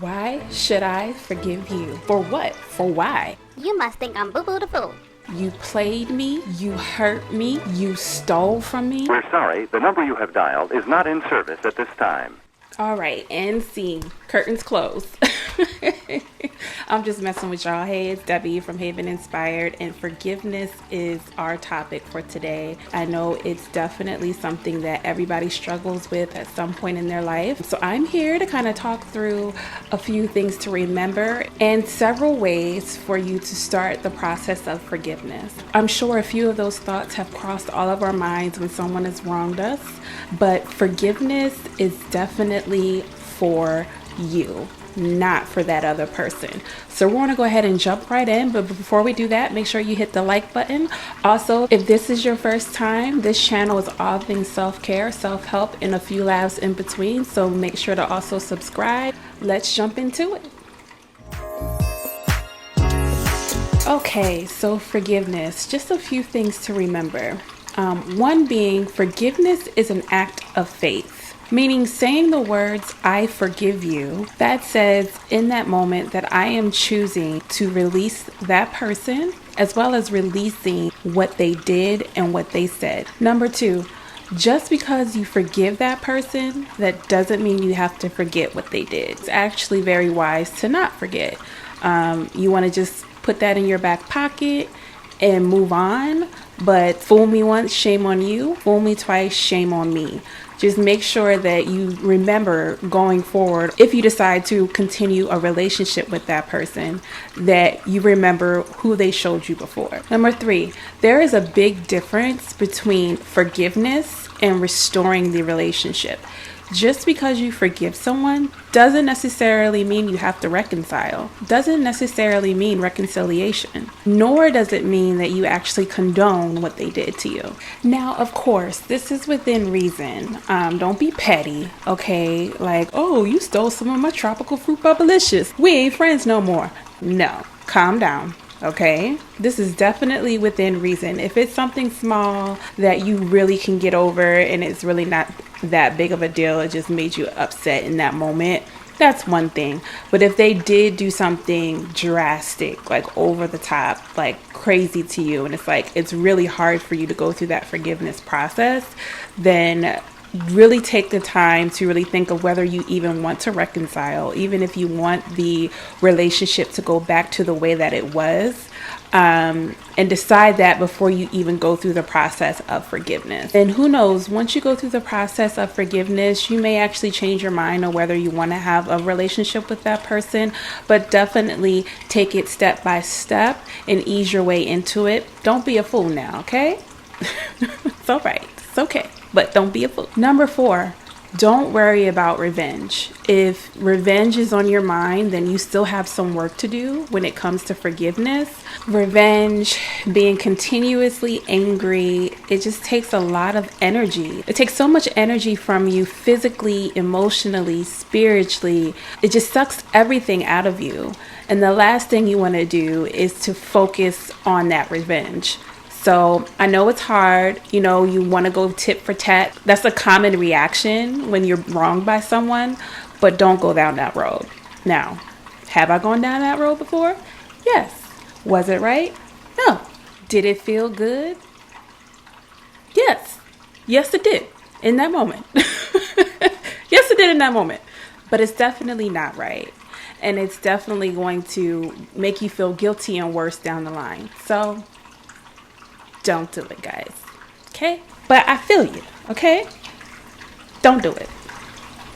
Why should I forgive you? For what? For why? You must think I'm boo-boo the fool. You played me, you hurt me, you stole from me. We're sorry, the number you have dialed is not in service at this time. All right, and scene. Curtains closed. I'm just messing with y'all. Hey, it's Debbie from Haven Inspired, and forgiveness is our topic for today. I know it's definitely something that everybody struggles with at some point in their life. So I'm here to kind of talk through a few things to remember and several ways for you to start the process of forgiveness. I'm sure a few of those thoughts have crossed all of our minds when someone has wronged us, but forgiveness is definitely for you, not for that other person. So we're going to go ahead and jump right in. But before we do that, make sure you hit the like button. Also, if this is your first time, this channel is all things self-care, self-help, and a few laughs in between. So make sure to also subscribe. Let's jump into it. Okay, so forgiveness. Just a few things to remember. One being, forgiveness is an act of faith. Meaning saying the words, I forgive you, that says in that moment that I am choosing to release that person as well as releasing what they did and what they said. Number two, just because you forgive that person, that doesn't mean you have to forget what they did. It's actually very wise to not forget. You want to just put that in your back pocket and move on. But fool me once, shame on you. Fool me twice, shame on me. Just make sure that you remember going forward, if you decide to continue a relationship with that person, that you remember who they showed you before. Number three, there is a big difference between forgiveness and restoring the relationship. Just because you forgive someone doesn't necessarily mean you have to reconcile. Doesn't necessarily mean reconciliation. Nor does it mean that you actually condone what they did to you. Now, of course, this is within reason. Don't be petty, okay? Like, oh, you stole some of my tropical fruit bubblicious. We ain't friends no more. No, calm down. Okay, this is definitely within reason. If it's something small that you really can get over and it's really not that big of a deal, it just made you upset in that moment, that's one thing. But if they did do something drastic, like over the top, like crazy to you, and it's like it's really hard for you to go through that forgiveness process, then really take the time to really think of whether you even want to reconcile, even if you want the relationship to go back to the way that it was, and decide that before you even go through the process of forgiveness. And who knows, once you go through the process of forgiveness, you may actually change your mind on whether you want to have a relationship with that person, but definitely take it step by step and ease your way into it. Don't be a fool now, okay? It's all right. It's okay. But don't be a fool. Number four, don't worry about revenge. If revenge is on your mind, then you still have some work to do when it comes to forgiveness. Revenge, being continuously angry, it just takes a lot of energy. It takes so much energy from you physically, emotionally, spiritually. It just sucks everything out of you. And the last thing you want to do is to focus on that revenge. So I know it's hard, you want to go tit for tat. That's a common reaction when you're wronged by someone, but don't go down that road. Now, have I gone down that road before? Yes. Was it right? No. Did it feel good? Yes. Yes, it did in that moment. Yes, it did in that moment. But it's definitely not right. And it's definitely going to make you feel guilty and worse down the line. So don't do it, guys. Okay? But I feel you. Okay? Don't do it.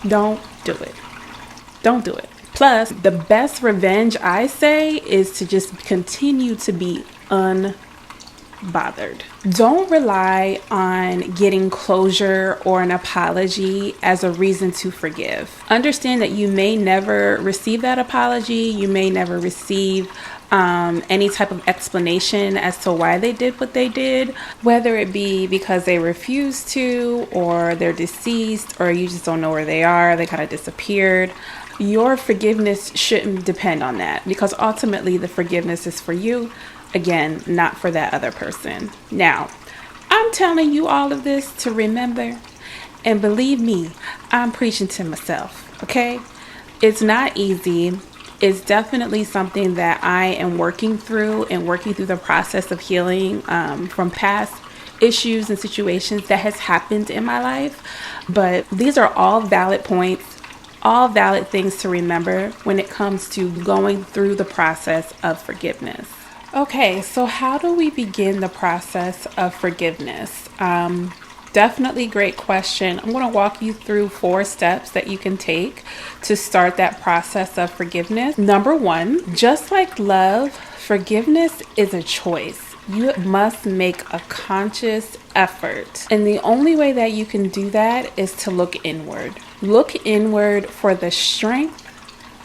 Don't do it. Don't do it. Plus, the best revenge, I say, is to just continue to be unbothered. Don't rely on getting closure or an apology as a reason to forgive. Understand that you may never receive that apology. You may never receive any type of explanation as to why they did what they did, whether it be because they refused to, or they're deceased, or you just don't know where they are, they kind of disappeared. Your forgiveness shouldn't depend on that, because ultimately the forgiveness is for you, again, not for that other person. Now, I'm telling you all of this to remember, and believe me, I'm preaching to myself, okay? It's not easy. It's definitely something that I am working through the process of healing from past issues and situations that has happened in my life. But these are all valid points, all valid things to remember when it comes to going through the process of forgiveness. Okay, so how do we begin the process of forgiveness? Definitely great question. I'm going to walk you through 4 steps that you can take to start that process of forgiveness. Number 1, just like love, forgiveness is a choice. You must make a conscious effort. And the only way that you can do that is to look inward. Look inward for the strength,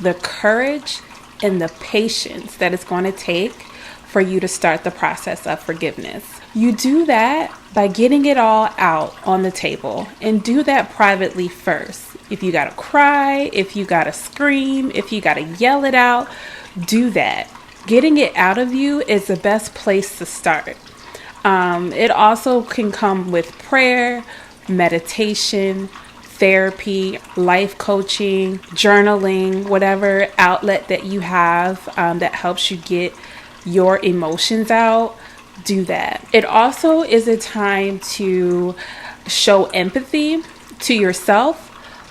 the courage, and the patience that it's going to take for you to start the process of forgiveness. You do that by getting it all out on the table, and do that privately first. If you gotta cry, if you gotta scream, if you gotta yell it out, do that. Getting it out of you is the best place to start. It also can come with prayer, meditation, therapy, life coaching, journaling, whatever outlet that you have that helps you get your emotions out. Do that. It also is a time to show empathy to yourself,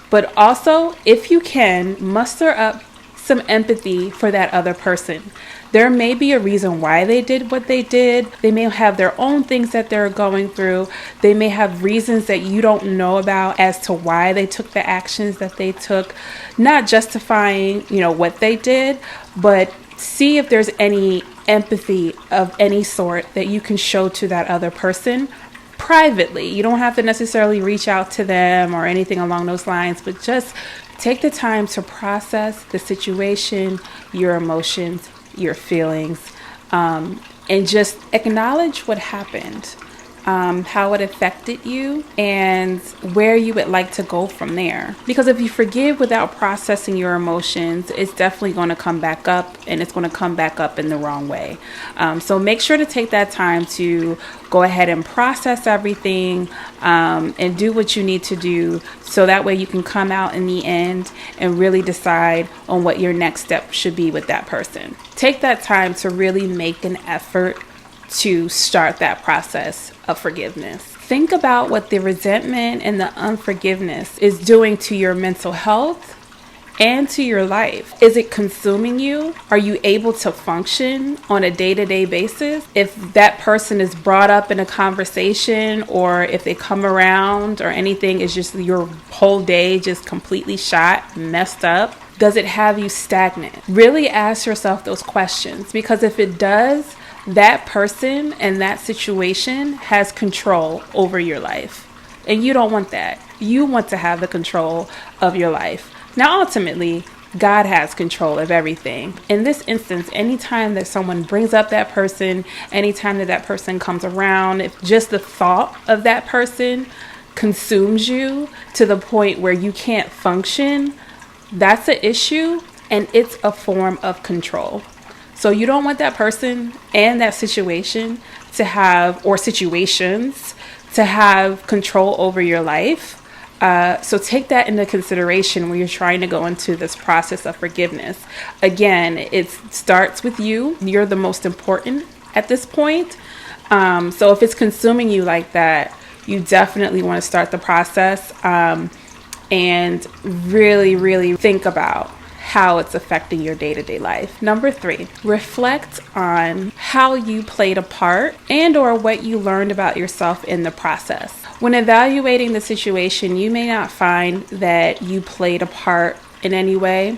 but also, if you can, muster up some empathy for that other person. There may be a reason why they did what they did. They may have their own things that they're going through. They may have reasons that you don't know about as to why they took the actions that they took. Not justifying, what they did, but see if there's any empathy of any sort that you can show to that other person privately. You don't have to necessarily reach out to them or anything along those lines, but just take the time to process the situation, your emotions, your feelings, and just acknowledge what happened, how it affected you, and where you would like to go from there. Because if you forgive without processing your emotions, it's definitely going to come back up, and it's going to come back up in the wrong way. So make sure to take that time to go ahead and process everything and do what you need to do, so that way you can come out in the end and really decide on what your next step should be with that person. Take that time to really make an effort to start that process of forgiveness. Think about what the resentment and the unforgiveness is doing to your mental health and to your life. Is it consuming you? Are you able to function on a day-to-day basis? If that person is brought up in a conversation, or if they come around or anything, is just your whole day just completely shot, messed up? Does it have you stagnant? Really ask yourself those questions, because if it does, that person and that situation has control over your life. And you don't want that. You want to have the control of your life. Now, ultimately, God has control of everything. In this instance, anytime that someone brings up that person, anytime that that person comes around, if just the thought of that person consumes you to the point where you can't function, that's an issue, and it's a form of control. So you don't want that person and that situation to have, or situations, to have control over your life. So take that into consideration when you're trying to go into this process of forgiveness. Again, it starts with you. You're the most important at this point. So if it's consuming you like that, you definitely want to start the process and really, really think about how it's affecting your day-to-day life. Number 3, reflect on how you played a part and or what you learned about yourself in the process. When evaluating the situation, you may not find that you played a part in any way,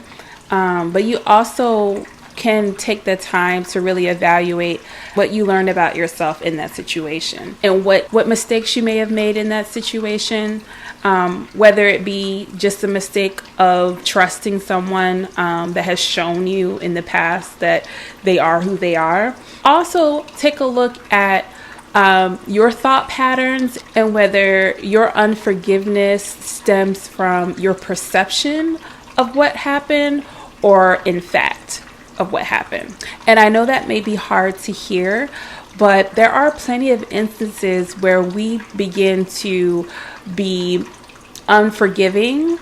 but you also can take the time to really evaluate what you learned about yourself in that situation and what mistakes you may have made in that situation, whether it be just a mistake of trusting someone that has shown you in the past that they are who they are. Also, take a look at your thought patterns and whether your unforgiveness stems from your perception of what happened or in fact of what happened. And I know that may be hard to hear, but there are plenty of instances where we begin to be unforgiving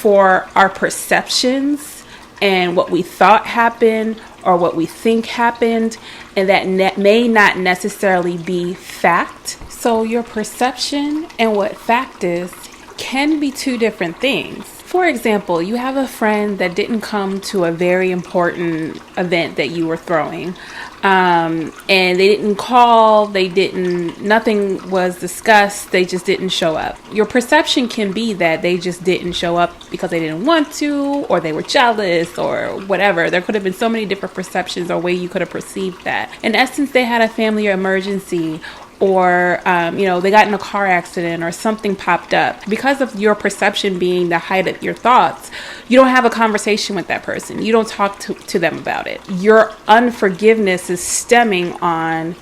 for our perceptions and what we thought happened or what we think happened, and that may not necessarily be fact. So your perception and what fact is can be two different things. For example, you have a friend that didn't come to a very important event that you were throwing, and they didn't call, nothing was discussed, they just didn't show up. Your perception can be that they just didn't show up because they didn't want to, or they were jealous, or whatever. There could have been so many different perceptions or way you could have perceived that. In essence, they had a family emergency, or they got in a car accident or something popped up. Because of your perception being the height of your thoughts, you don't have a conversation with that person. You don't talk to them about it. Your unforgiveness is stemming on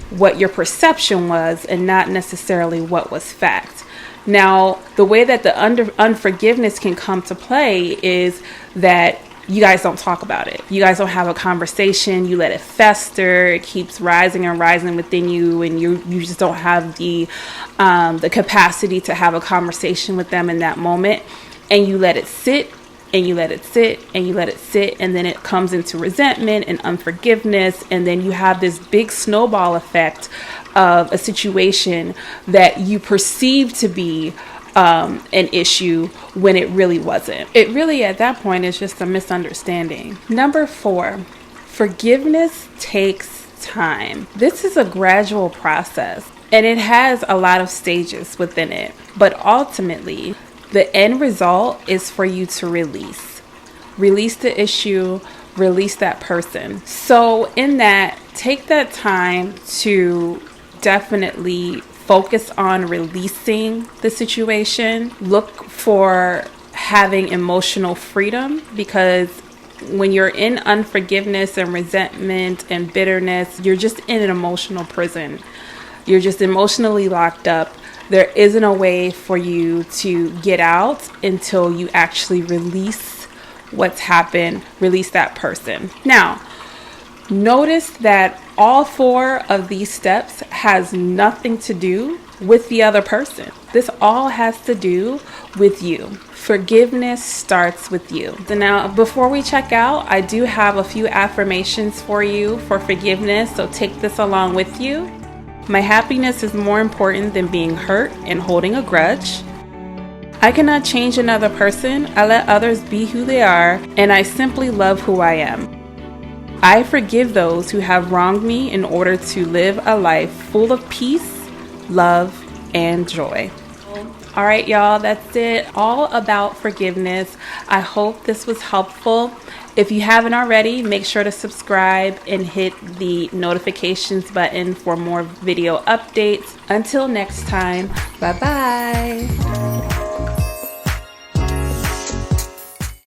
what your perception was and not necessarily what was fact. Now, the way that the unforgiveness can come to play is that you guys don't talk about it. You guys don't have a conversation. You let it fester. It keeps rising and rising within you, and you just don't have the capacity to have a conversation with them in that moment. And you let it sit, and you let it sit, and you let it sit, and then it comes into resentment and unforgiveness, and then you have this big snowball effect of a situation that you perceive to be an issue when it really wasn't. It really, at that point, is just a misunderstanding. Number 4, forgiveness takes time. This is a gradual process, and it has a lot of stages within it. But ultimately, the end result is for you to release the issue, release that person. So in that, take that time to definitely focus on releasing the situation. Look for having emotional freedom, because when you're in unforgiveness and resentment and bitterness, you're just in an emotional prison. You're just emotionally locked up. There isn't a way for you to get out until you actually release what's happened, release that person. Now, notice that all 4 of these steps has nothing to do with the other person. This all has to do with you. Forgiveness starts with you. So now, before we check out, I do have a few affirmations for you for forgiveness, so take this along with you. My happiness is more important than being hurt and holding a grudge. I cannot change another person. I let others be who they are, and I simply love who I am. I forgive those who have wronged me in order to live a life full of peace, love, and joy. All right, y'all, that's it. All about forgiveness. I hope this was helpful. If you haven't already, make sure to subscribe and hit the notifications button for more video updates. Until next time, bye-bye.